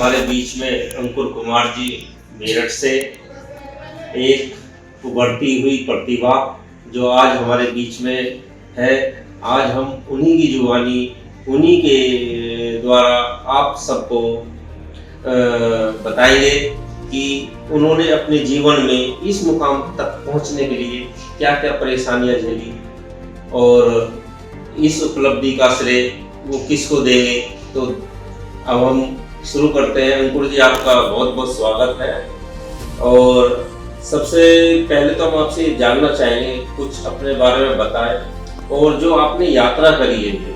हमारे बीच में अंकुर कुमार जी मेरठ से, एक उभरती हुई प्रतिभा जो आज हमारे बीच में है। आज हम उन्हीं की जुबानी, उन्हीं के द्वारा आप सबको बताएंगे कि उन्होंने अपने जीवन में इस मुकाम तक पहुंचने के लिए क्या क्या परेशानियां झेली और इस उपलब्धि का श्रेय वो किसको देंगे। तो अब हम शुरू करते हैं। अंकुर जी, आपका बहुत बहुत स्वागत है। और सबसे पहले तो हम आपसे जानना चाहेंगे, कुछ अपने बारे में बताएं और जो आपने यात्रा करी है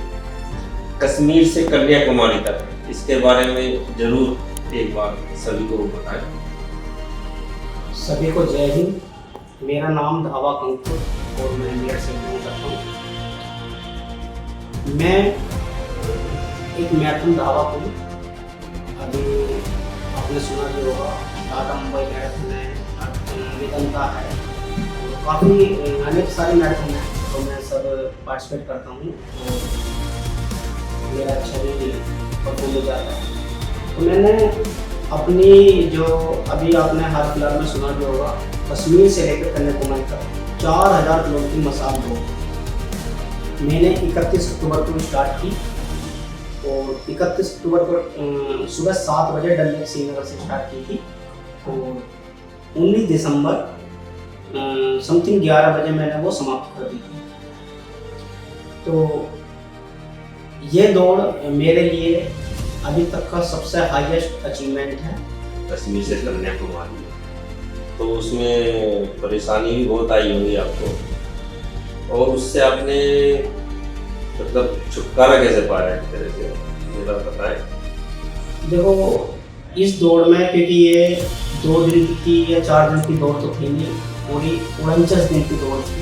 कश्मीर से कन्याकुमारी तक, इसके बारे में जरूर एक बार सभी को बताएं। सभी को जय हिंद। मेरा नाम धावक अंकुर और मैं मेरठ से बिलोंग करता हूँ। मैं एक मैराथन धावक हूँ। अभी आपने सुना भी होगा, टाटा मुंबई मैराथन है, वेदांता है, तो काफ़ी अनेक सारे मैराथन हैं, तो मैं सब पार्टिसिपेट करता हूँ और मेरा अच्छा भी परफॉर्म हो जाता है। तो मैंने अपनी जो अभी आपने हाल फिलहाल में सुना भी होगा, कश्मीर से लेकर कन्याकुमारी तक 4000 किलोमीटर की मसाल दौड़ मैंने 31 अक्टूबर को स्टार्ट की और 31 अक्टूबर को सुबह 7 बजे डल लेक श्रीनगर से स्टार्ट की थी और 19 दिसंबर समथिंग 11 बजे मैंने वो समाप्त कर दी थी। तो ये दौड़ मेरे लिए अभी तक का सबसे हाईएस्ट अचीवमेंट है। कश्मीर से कन्याकुमारी, तो उसमें परेशानी भी बहुत आई होगी आपको, और उससे आपने मतलब छुटकारा कैसे पाया एक तरह से, मेरा पता है। देखो, इस दौड़ में क्योंकि ये 2 दिन की या 4 दिन की दौड़ तो थी नहीं, पूरी 49 दिन की दौड़ थी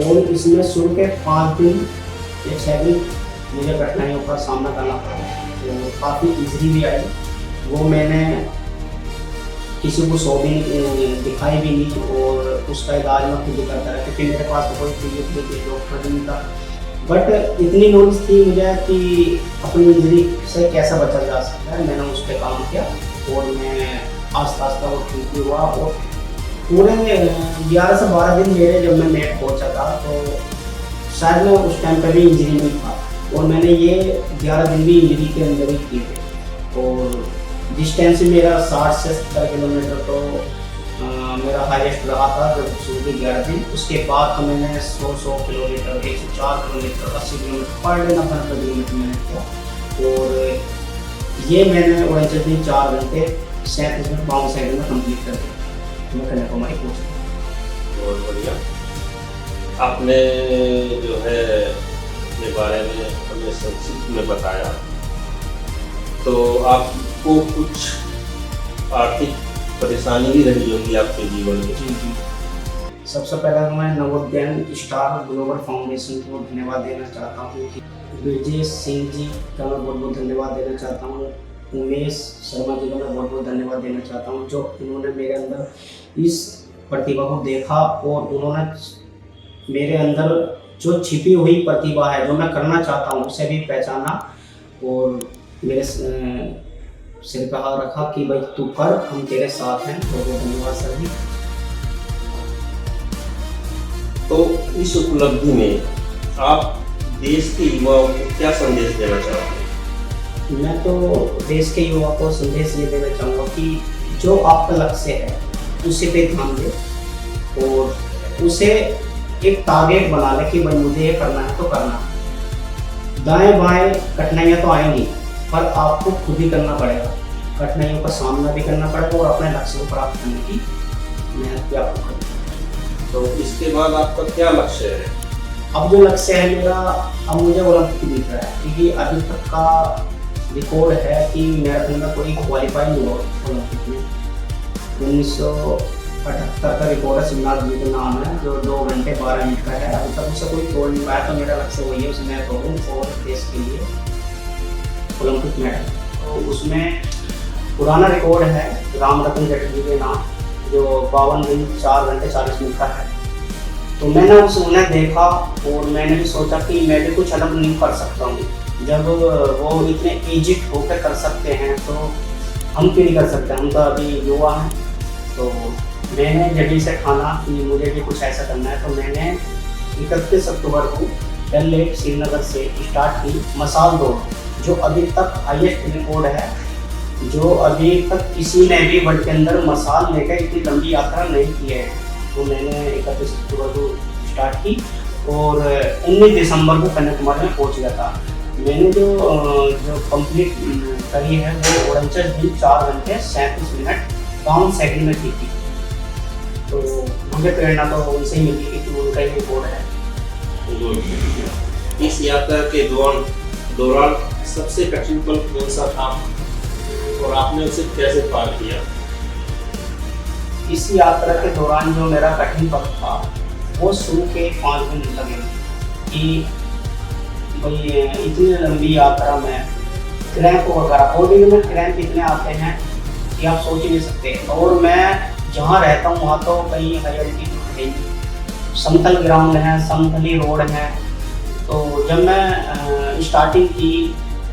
और इसमें शुरू के 5 दिन या 6 दिन मुझे कठिनाइयों का सामना करना पड़ा, तो काफ़ी इजली भी आई। वो मैंने किसी को सौ भी दिखाई भी नहीं और उसका इलाज मैं खुद ही करता रहा, क्योंकि मेरे पास तो कोई फिजियोथेरेपी डॉक्टर नहीं था। बट इतनी नॉलेज थी मुझे कि अपनी इंजरी से कैसे बचा जा सकता है, मैंने उस पर काम किया और मैं आस्ता आस्ता वो ठीक भी हुआ। और पूरे 11 से 12 दिन मेरे जब मैं नेट पहुँचा था, तो शायद मैं उस टाइम पर भी इंजरी नहीं था और मैंने ये 11 दिन भी इंजरी के अंदर ही किए थे। और डिस्टेंस मेरा 60 से 70 किलोमीटर तो मेरा हाईएस्ट रहा था जब शुरू के 11 दिन। उसके बाद तो मैंने 100 kilometre, 104 kilometre, 80 kilometre per day 90 kilometre मैंने किया और ये मैंने 49 दिन 4 घंटे 37 मिनट 52 सेकंड में कंप्लीट कर दिया। मैं कन्याकुमारी पहुँच गया। बहुत बढ़िया। आपने जो है अपने बारे में हमें संक्षिप्त में बताया, तो आपको कुछ आर्थिक परेशानी भी रही होगी आपके जीवन में। जी। सबसे पहले तो मैं नवोदयन स्टार ग्लोबल फाउंडेशन को धन्यवाद देना चाहता हूँ कि ब्रजेश सिंह जी का मैं बहुत बहुत धन्यवाद देना चाहता हूँ। उमेश शर्मा जी का मैं बहुत बहुत धन्यवाद देना चाहता हूँ, जो उन्होंने मेरे अंदर इस प्रतिभा को देखा और उन्होंने मेरे अंदर जो छिपी हुई प्रतिभा है, जो मैं करना चाहता हूँ, उसे भी पहचाना और मेरे सिर पे हाथ रखा कि भाई तू कर, हम तेरे साथ हैं। तो बहुत धन्यवाद सर जी। तो इस उपलब्धि में आप देश के युवाओं को क्या संदेश देना चाहोगे? मैं तो देश के युवा को संदेश ये देना चाहूँगा कि जो आपका लक्ष्य है उसी पे ध्यान दे और उसे एक टारगेट बना ले कि भाई मुझे ये करना है तो करना है। दाएं बाएं कठिनाइयाँ तो आएंगी, पर आपको खुद ही करना पड़ेगा, कठिनाइयों का सामना भी करना पड़ेगा और अपने लक्ष्य को प्राप्त करने की मेहनत भी आपको करनी है। तो इसके बाद आपका क्या लक्ष्य है? अब जो लक्ष्य है मेरा, अब मुझे ओलंपिक दिख रहा है, क्योंकि अभी तक का रिकॉर्ड है कि मैराथन में कोई क्वालिफाई नहीं हुआ ओलंपिक में। 1978 का रिकॉर्ड है, सिमनाथ जी का नाम है, जो 2 घंटे 12 मिनट का है। अभी तक उसे कोई तोड़ नहीं पाया, तो मेरा लक्ष्य वही है, उसे मैं तोड़ूँ और देश के लिए ओलंपिक मेडल। तो उसमें पुराना रिकॉर्ड है राम रतन जटजी के नाम, जो 52 दिन 4 घंटे 40 मिनट का है। तो मैंने उन्हें देखा और मैंने भी सोचा कि मैं भी कुछ अलग नहीं कर सकता हूँ। जब वो इतने एजिड होकर कर सकते हैं, तो हम क्यों नहीं कर सकते, हम तो अभी युवा हैं। तो मैंने जल्दी से ठाना कि मुझे भी कुछ ऐसा करना है, तो मैंने 31 अक्टूबर को डल लेक श्रीनगर से स्टार्ट की मसाल दौड़, जो अभी तक हाईएस्ट रिकॉर्ड है, जो अभी तक किसी ने भी वर्ल्ड के अंदर मसाल लेकर इतनी लंबी यात्रा नहीं की है। तो मैंने 31 अक्टूबर को स्टार्ट की और 19 दिसंबर को कन्याकुमारी में पहुंच गया था। मैंने जो कंप्लीट करी है वो 49 दिन 4 घंटे 37 मिनट 5 सेकंड में की थी। तो मुझे प्रेरणा तो उनसे ही मिली क्योंकि उनका ही रिकॉर्ड है। इस यात्रा के दौरान सबसे कठिन पल कौन सा था और आपने उसे कैसे पार किया? इस यात्रा के दौरान जो मेरा कठिन पल था वो शुरू के 5 दिन लगे कि भाई इतनी लंबी यात्रा में क्रैम्प वगैरह, बॉडी में क्रैम्प इतने आते हैं कि आप सोच ही नहीं सकते। और मैं जहाँ रहता हूँ वहाँ तो कहीं हाई एल्टीट्यूड है, समतल ग्राउंड है, समतली रोड है। तो जब मैं स्टार्टिंग की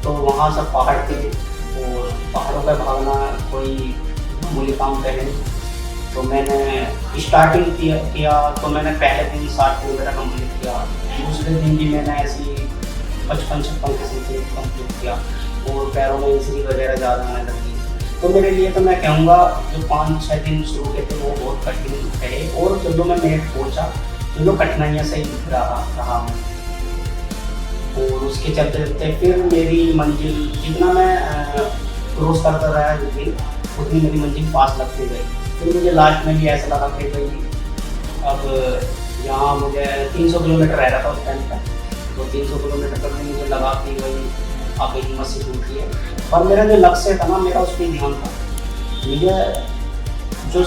तो वहाँ सब पहाड़ थे और पहाड़ों पर भागना कोई मामूली काम तो नहीं। तो मैंने स्टार्टिंग किया तो मैंने पहले दिन 60 किलोमीटर कंप्लीट किया, दूसरे दिन भी मैंने ऐसी 55-56 किलोमीटर कंप्लीट किया और पैरों में इंजरी वगैरह ज़्यादा आने लगी। तो मेरे लिए तो मैं कहूँगा जो 5-6 दिन शुरू के थे वो बहुत कठिन रहे और जब मैं मेरठ पहुँचा तो कठिनाइयाँ से ही रहा मैं। और उसके चलते चलते फिर मेरी मंजिल जितना मैं क्रॉस करता रहा उतनी मेरी मंजिल पास लगती गई। फिर मुझे लास्ट में भी ऐसा लगा कि भाई अब यहाँ मुझे 300 किलोमीटर रह रहा था उस टाइम पर, तो 300 किलोमीटर तक में मुझे लगा कि भाई आप हिम्मत से टूटी है। और मेरा जो लक्ष्य था ना, मेरा उस पर ध्यान था। मुझे जो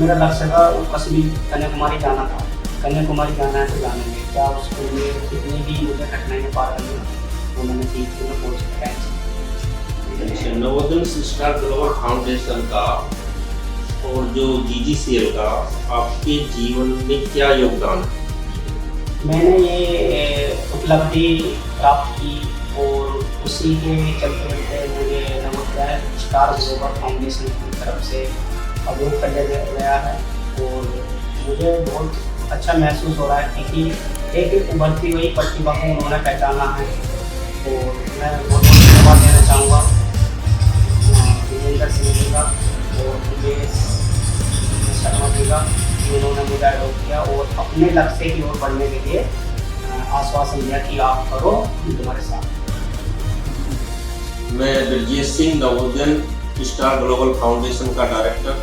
मेरा लक्ष्य था वो कश्मीर कन्याकुमारी जाना था। कन्याकुमारी जाना है तो जानेंगे क्या, उसके लिए कितनी भी मुझे कठिनाइयाँ पार करनी है वो मैंने ठीक से पहुँच गया। नवोदय स्टार ग्लोबल फाउंडेशन का और जो GGCL का आपके जीवन में क्या योगदान है? मैंने ये उपलब्धि प्राप्त की और उसी के चलते चलते मुझे नवोदय स्टार ग्लोबल फाउंडेशन की तरफ से अवॉर्ड कर लिया गया है। और मुझे बहुत अच्छा महसूस हो रहा है क्योंकि एक उभरती हुई प्रतिभा को उन्होंने पहचाना है। और मैं बहुत धन्यवाद देना चाहूँगा विजेंद्र सिंह जी का और मुकेश शर्मा जी का कि उन्होंने मुझे अडॉप्ट किया और अपने लक्ष्य की ओर बढ़ने के लिए आश्वासन दिया कि आप करो, हम तुम्हारे साथ। मैं Brajesh Singh, Navodaya star global foundation का डायरेक्टर,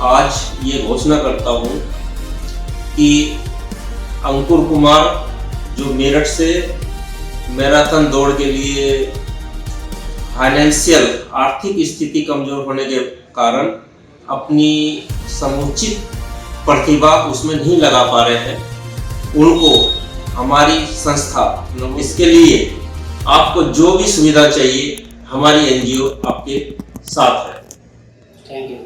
आज ये घोषणा करता हूँ कि अंकुर कुमार जो मेरठ से मैराथन दौड़ के लिए फाइनेंशियल आर्थिक स्थिति कमजोर होने के कारण अपनी समुचित प्रतिभा उसमें नहीं लगा पा रहे हैं, उनको हमारी संस्था इसके लिए आपको जो भी सुविधा चाहिए हमारी NGO आपके साथ है। Thank you.